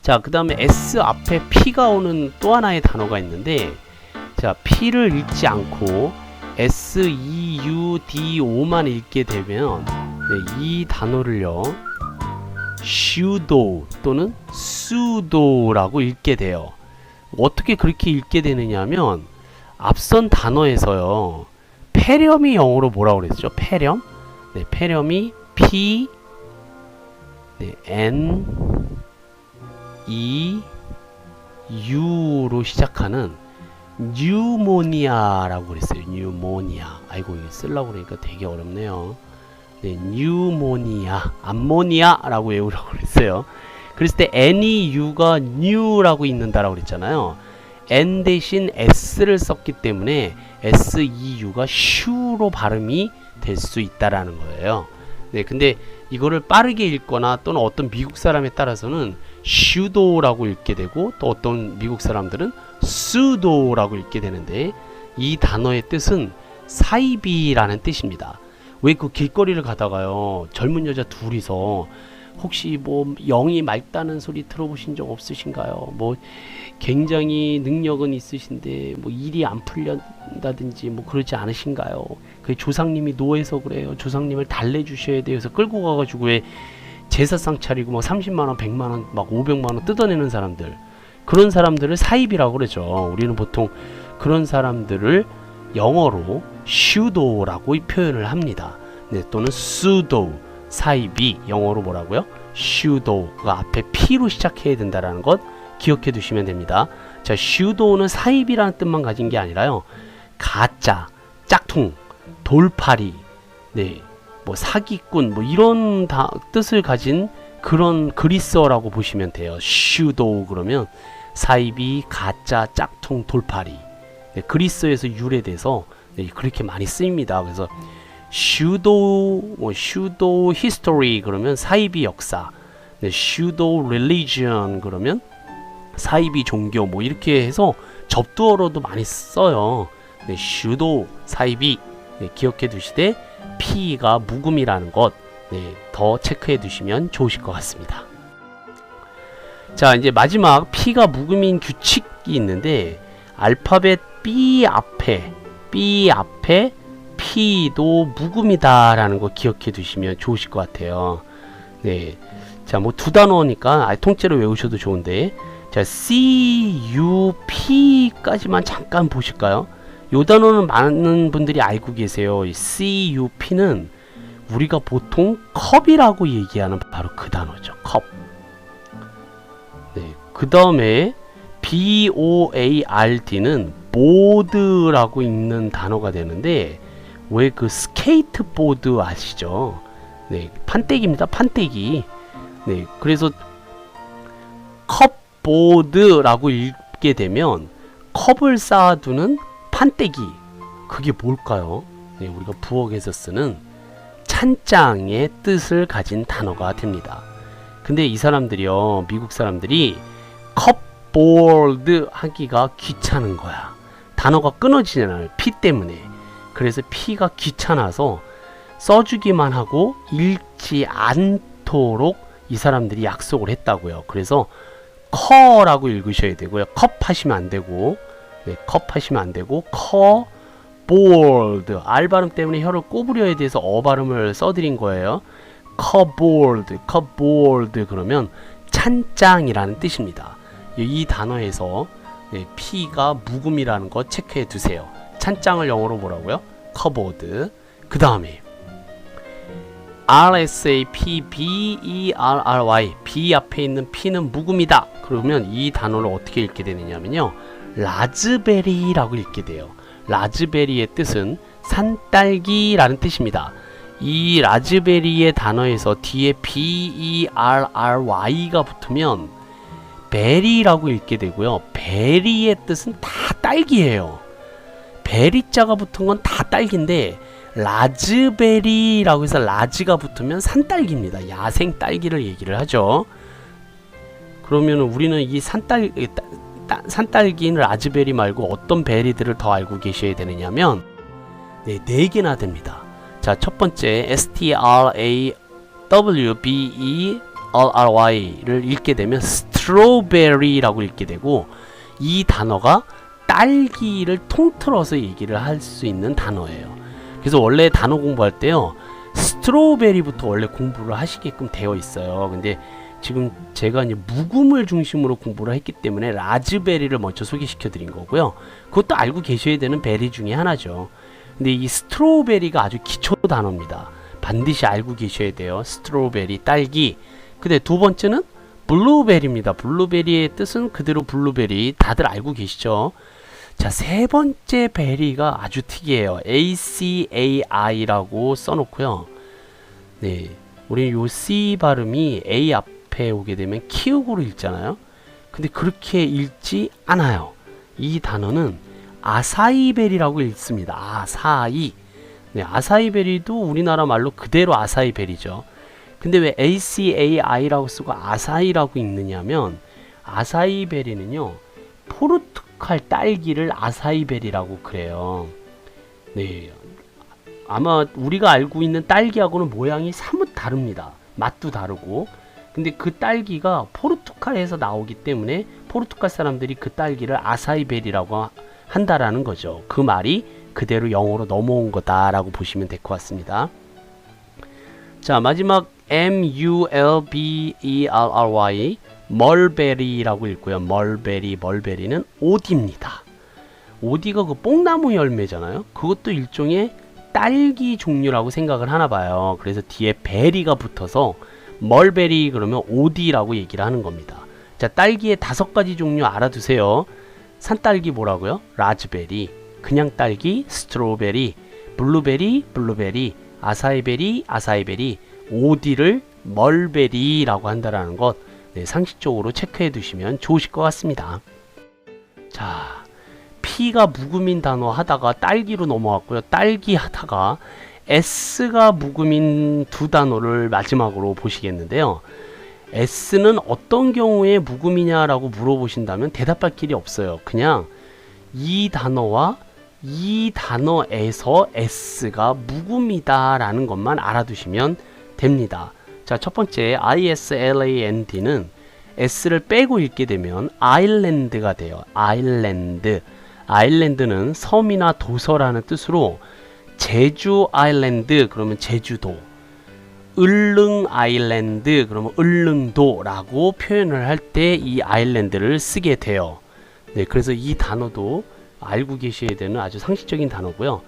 자, 그 다음에 S 앞에 P가 오는 또 하나의 단어가 있는데, 자, P를 읽지 않고 SEUDO만 읽게 되면 이 단어를요 pseudo 또는 pseudo라고 읽게 돼요. 어떻게 그렇게 읽게 되느냐 하면 앞선 단어에서요 폐렴이 영어로 뭐라고 그랬죠? 폐렴? 네, 폐렴이 P N E U로 시작하는 뉴모니아라고 그랬어요. 뉴모니아. 아이고, 이거 쓰려고 그러니까 되게 어렵네요. 네, 뉴모니아, 암모니아라고 외우라고 그랬어요. 그랬을 때 N이 U가 new라고 읽는다라고 그랬잖아요. N 대신 S를 썼기 때문에 SEU가 슈로 발음이 될 수 있다라는 거예요. 네, 근데 이거를 빠르게 읽거나 또는 어떤 미국 사람에 따라서는 슈도라고 읽게 되고 또 어떤 미국 사람들은 수도라고 읽게 되는데 이 단어의 뜻은 사이비라는 뜻입니다. 왜 그 길거리를 가다가요 젊은 여자 둘이서 혹시 뭐 영이 맑다는 소리 들어보신 적 없으신가요? 뭐 굉장히 능력은 있으신데 뭐 일이 안 풀린다든지 뭐 그러지 않으신가요? 그 조상님이 노해서 그래요. 조상님을 달래주셔야 돼요. 그래서 끌고 가가지고 왜 제사상 차리고 막 30만원, 100만원, 막 500만원 뜯어내는 사람들, 그런 사람들을 사입이라고 그러죠. 우리는 보통 그런 사람들을 영어로 슈도라고 표현을 합니다. 네, 또는 수도, 사입이 영어로 뭐라고요? 슈도가 앞에 P로 시작해야 된다라는 것 기억해 두시면 됩니다. 자, 슈도는 사입이라는 뜻만 가진 게 아니라요, 가짜, 짝퉁, 돌팔이, 네, 뭐 사기꾼, 뭐 이런 뜻을 가진 그런 그리스어라고 보시면 돼요. 슈도 그러면 사입이, 가짜, 짝퉁, 돌팔이. 네, 그리스어에서 유래돼서 네, 그렇게 많이 쓰입니다. 그래서 슈도, 뭐 슈도 히스토리 그러면 사이비 역사, 네, 슈도 릴리지언 그러면 사이비 종교, 뭐 이렇게 해서 접두어로도 많이 써요. 네, 슈도 사이비, 네, 기억해 두시되 P가 묵음이라는 것, 네, 더 체크해 두시면 좋으실 것 같습니다. 자, 이제 마지막 P가 묵음인 규칙이 있는데 알파벳 B 앞에 P도 묵음이다 라는 거 기억해 두시면 좋으실 것 같아요. 네, 자, 뭐 두 단어니까 통째로 외우셔도 좋은데, 자, CUP까지만 잠깐 보실까요? 요 단어는 많은 분들이 알고 계세요. CUP는 우리가 보통 컵이라고 얘기하는 바로 그 단어죠. 컵. 네, 그 다음에 BOARD는 보드라고 읽는 단어가 되는데, 왜 그 스케이트보드 아시죠? 네, 판때기입니다. 판때기. 네, 그래서 컵보드라고 읽게 되면 컵을 쌓아두는 판때기, 그게 뭘까요? 네, 우리가 부엌에서 쓰는 찬장의 뜻을 가진 단어가 됩니다. 근데 이 사람들이요, 미국 사람들이 컵보드 하기가 귀찮은 거야. 단어가 끊어지잖아요, P 때문에. 그래서 P가 귀찮아서 써주기만 하고 읽지 않도록 이 사람들이 약속을 했다고요. 그래서 커라고 읽으셔야 되고요. 컵 하시면 안 되고, 네, 컵 하시면 안 되고, 커보드, R 발음 때문에 혀를 꼬부려야 돼서 어 발음을 써드린 거예요. 커보드 그러면 찬장이라는 뜻입니다. 이 단어에서 네, P가 묵음이라는 거 체크해 두세요. 찬장을 영어로 뭐라고요? 커보드. 그 다음에 RSAPBERRY, B 앞에 있는 P는 묵음이다. 그러면 이 단어를 어떻게 읽게 되느냐면요, 라즈베리라고 읽게 돼요. 라즈베리의 뜻은 산딸기라는 뜻입니다. 이 라즈베리의 단어에서 뒤에 BERRY가 붙으면 베리라고 읽게 되고요. 베리의 뜻은 다 딸기예요. 베리자가 붙은 건 다 딸기인데, 라즈베리라고 해서 라즈가 붙으면 산딸기입니다. 야생 딸기를 얘기를 하죠. 그러면 우리는 이 산딸기인 라즈베리 말고 어떤 베리들을 더 알고 계셔야 되느냐면, 네, 4개나 됩니다. 자, 첫 번째 STRAWBERRY E-R-R-Y를 읽게 되면 strawberry라고 읽게 되고, 이 단어가 딸기를 통틀어서 얘기를 할 수 있는 단어예요. 그래서 원래 단어 공부할 때요, 스트로베리부터 원래 공부를 하시게끔 되어 있어요. 근데 지금 제가 이제 묵음을 중심으로 공부를 했기 때문에 라즈베리를 먼저 소개시켜 드린 거고요. 그것도 알고 계셔야 되는 베리 중에 하나죠. 근데 이 스트로베리가 아주 기초 단어입니다. 반드시 알고 계셔야 돼요. 스트로베리, 딸기. 근데 두 번째는 블루베리입니다. 블루베리의 뜻은 그대로 블루베리, 다들 알고 계시죠? 자, 세 번째 베리가 아주 특이해요. ACAI라고 써놓고요. 네, 우리 요 C 발음이 A 앞에 오게 되면 키읔으로 읽잖아요. 근데 그렇게 읽지 않아요. 이 단어는 아사이베리라고 읽습니다. 아사이. 네, 아사이베리도 우리나라 말로 그대로 아사이베리죠. 근데 왜 ACAI라고 쓰고 아사이라고 읽느냐면, 아사이베리는요, 포르투갈 딸기를 아사이베리라고 그래요. 네, 아마 우리가 알고 있는 딸기하고는 모양이 사뭇 다릅니다. 맛도 다르고. 근데 그 딸기가 포르투갈에서 나오기 때문에 포르투갈 사람들이 그 딸기를 아사이베리라고 한다라는 거죠. 그 말이 그대로 영어로 넘어온 거다라고 보시면 될 것 같습니다. 자, 마지막 MULBERRY, 멀베리라고 읽고요. 멀베리는 오디입니다. 오디가 그 뽕나무 열매잖아요. 그것도 일종의 딸기 종류라고 생각을 하나 봐요. 그래서 뒤에 베리가 붙어서 멀베리 그러면 오디라고 얘기를 하는 겁니다. 자, 딸기의 5가지 종류 알아두세요. 산딸기 뭐라고요? 라즈베리, 그냥 딸기 스트로베리, 블루베리, 아사이베리, 오디를 멀베리라고 한다라는 것, 네, 상식적으로 체크해 두시면 좋으실 것 같습니다. 자, P가 묵음인 단어 하다가 딸기로 넘어왔고요. 딸기 하다가 S가 묵음인 두 단어를 마지막으로 보시겠는데요. S는 어떤 경우에 묵음이냐라고 물어보신다면 대답할 길이 없어요. 그냥 이 단어와 이 단어에서 S가 묵음이다 라는 것만 알아두시면 됩니다. 자, 첫 번째 ISLAND는 S를 빼고 읽게 되면 아일랜드가 돼요. 아일랜드는 섬이나 도서라는 뜻으로, 제주 아일랜드 그러면 제주도, 을릉 아일랜드 그러면 을릉도라고 표현을 할 때 이 아일랜드를 쓰게 돼요. 네, 그래서 이 단어도 알고 계셔야 되는 아주 상식적인 단어고요.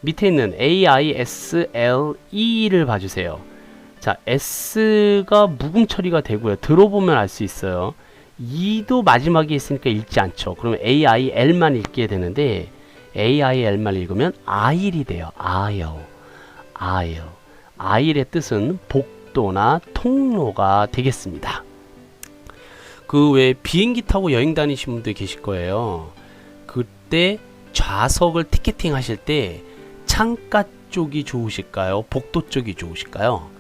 밑에 있는 AISLE를 봐주세요. 자, S가 묵음 처리가 되고요. 들어보면 알 수 있어요. E도 마지막에 있으니까 읽지 않죠. 그러면 AIL만 읽게 되는데, AIL만 읽으면 아일이 돼요. 아일의 뜻은 복도나 통로가 되겠습니다. 그 외에 비행기 타고 여행 다니신 분들 계실 거예요. 그때 좌석을 티켓팅 하실 때 창가 쪽이 좋으실까요? 복도 쪽이 좋으실까요?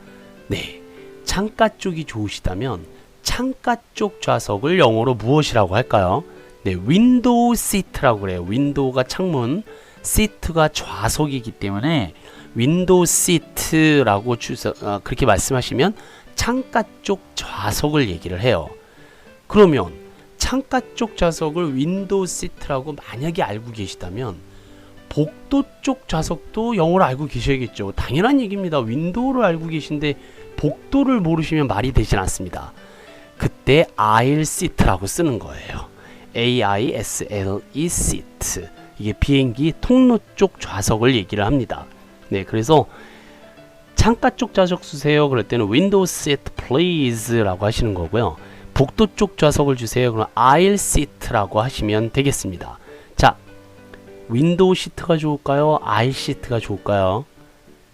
네, 창가 쪽이 좋으시다면 창가 쪽 좌석을 영어로 무엇이라고 할까요? 네, 윈도우 시트라고 그래요. 윈도우가 창문, 시트가 좌석이기 때문에 윈도우 시트라고 그렇게 말씀하시면 창가 쪽 좌석을 얘기를 해요. 그러면 창가 쪽 좌석을 윈도우 시트라고 만약에 알고 계시다면 복도 쪽 좌석도 영어로 알고 계셔야겠죠. 당연한 얘기입니다. 윈도우를 알고 계신데 복도를 모르시면 말이 되진 않습니다. 그때 aisle seat라고 쓰는 거예요. AISLE seat. 이게 비행기 통로 쪽 좌석을 얘기를 합니다. 네, 그래서 창가 쪽 좌석 주세요. 그럴 때는 window seat please라고 하시는 거고요. 복도 쪽 좌석을 주세요. 그럼 aisle seat라고 하시면 되겠습니다. 자, 윈도우 시트가 좋을까요? 아일 시트가 좋을까요?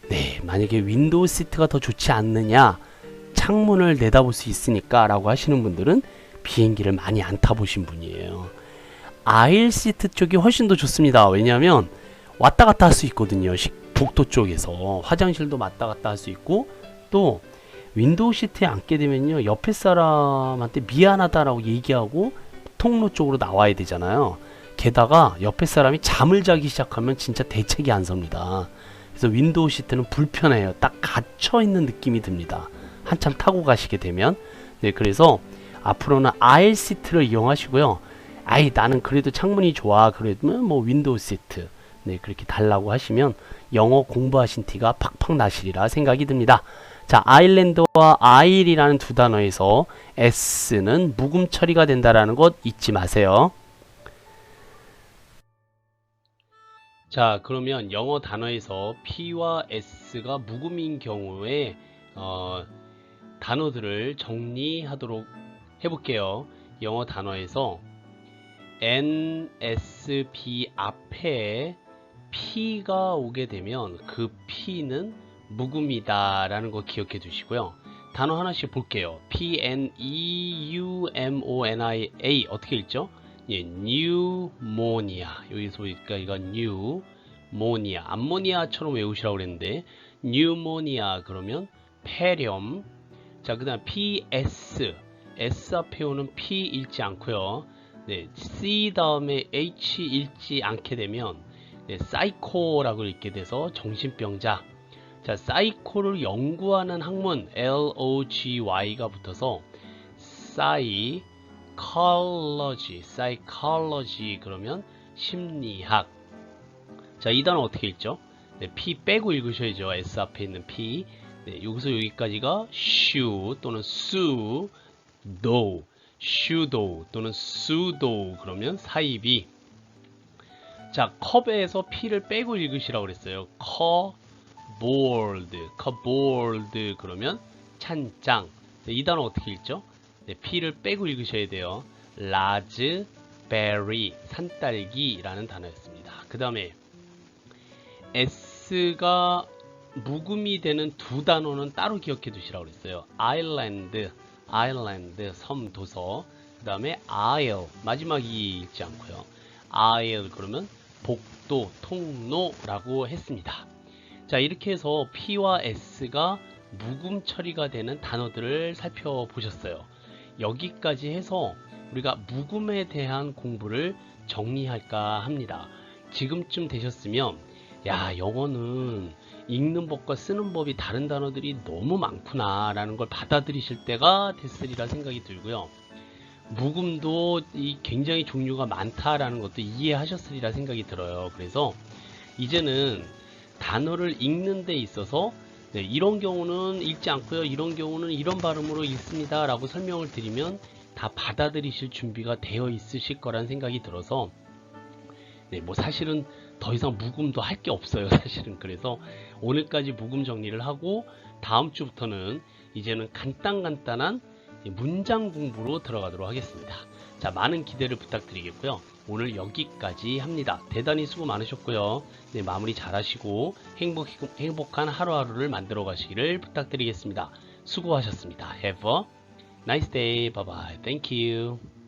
네, 만약에 윈도우 시트가 더 좋지 않느냐, 창문을 내다볼 수 있으니까 라고 하시는 분들은 비행기를 많이 안 타보신 분이에요. 아일 시트 쪽이 훨씬 더 좋습니다. 왜냐하면 왔다 갔다 할 수 있거든요. 복도 쪽에서 화장실도 왔다 갔다 할 수 있고, 또 윈도우 시트에 앉게 되면요, 옆에 사람한테 미안하다라고 얘기하고 통로 쪽으로 나와야 되잖아요. 게다가 옆에 사람이 잠을 자기 시작하면 진짜 대책이 안 섭니다. 그래서 윈도우 시트는 불편해요. 딱 갇혀 있는 느낌이 듭니다. 한참 타고 가시게 되면. 네, 그래서 앞으로는 aisle 시트를 이용하시고요. 아이, 나는 그래도 창문이 좋아. 그러면 뭐 윈도우 시트. 네, 그렇게 달라고 하시면 영어 공부하신 티가 팍팍 나시리라 생각이 듭니다. 자, 아일랜드와 아일이라는 두 단어에서 s는 묵음 처리가 된다라는 것 잊지 마세요. 자, 그러면 영어 단어에서 P와 S가 묵음인 경우에 단어들을 정리하도록 해볼게요. 영어 단어에서 N, S, B 앞에 P가 오게 되면 그 P는 묵음이다 라는 거 기억해 두시고요. 단어 하나씩 볼게요. P, N, E, U, M, O, N, I, A 어떻게 읽죠? 예, pneumonia. 여기서 보니까 이거 pneumonia. 암모니아처럼 외우시라고 그랬는데 pneumonia 그러면 폐렴. 자, 그다음 PS. S 앞에 오는 P 읽지 않고요. 네, C 다음에 H 읽지 않게 되면 네, 사이코라고 읽게 돼서 정신병자. 자, 사이코를 연구하는 학문 LOGY가 붙어서 psychology 그러면 심리학. 자, 이 단어 어떻게 읽죠? 네, P 빼고 읽으셔야죠. S 앞에 있는 P. 네, 여기서 여기까지가 shoe 또는 sudo, pseudo 또는 pseudo 그러면 사이비. 자, 컵에서 P를 빼고 읽으시라고 그랬어요. cupboard 그러면 찬장. 네, 이 단어 어떻게 읽죠? 네, P를 빼고 읽으셔야 돼요. raspberry 산딸기라는 단어였습니다. 그 다음에 S가 묵음이 되는 두 단어는 따로 기억해 두시라고 그랬어요. island 섬 도서. 그 다음에 aisle 마지막이 읽지 않고요. aisle 그러면 복도 통로라고 했습니다. 자, 이렇게 해서 P와 S가 묵음 처리가 되는 단어들을 살펴보셨어요. 여기까지 해서 우리가 묵음에 대한 공부를 정리할까 합니다. 지금쯤 되셨으면 야, 영어는 읽는 법과 쓰는 법이 다른 단어들이 너무 많구나 라는 걸 받아들이실 때가 됐으리라 생각이 들고요. 묵음도 굉장히 종류가 많다라는 것도 이해하셨으리라 생각이 들어요. 그래서 이제는 단어를 읽는 데 있어서 네, 이런 경우는 읽지 않고요. 이런 경우는 이런 발음으로 읽습니다 라고 설명을 드리면 다 받아들이실 준비가 되어 있으실 거란 생각이 들어서 네, 뭐 사실은 더 이상 묵음도 할 게 없어요. 사실은. 그래서 오늘까지 묵음 정리를 하고 다음 주부터는 이제는 간단한 문장 공부로 들어가도록 하겠습니다. 자, 많은 기대를 부탁드리겠고요. 오늘 여기까지 합니다. 대단히 수고 많으셨고요. 네, 마무리 잘 하시고 행복한 하루하루를 만들어 가시기를 부탁드리겠습니다. 수고하셨습니다. Have a nice day. Bye bye. Thank you.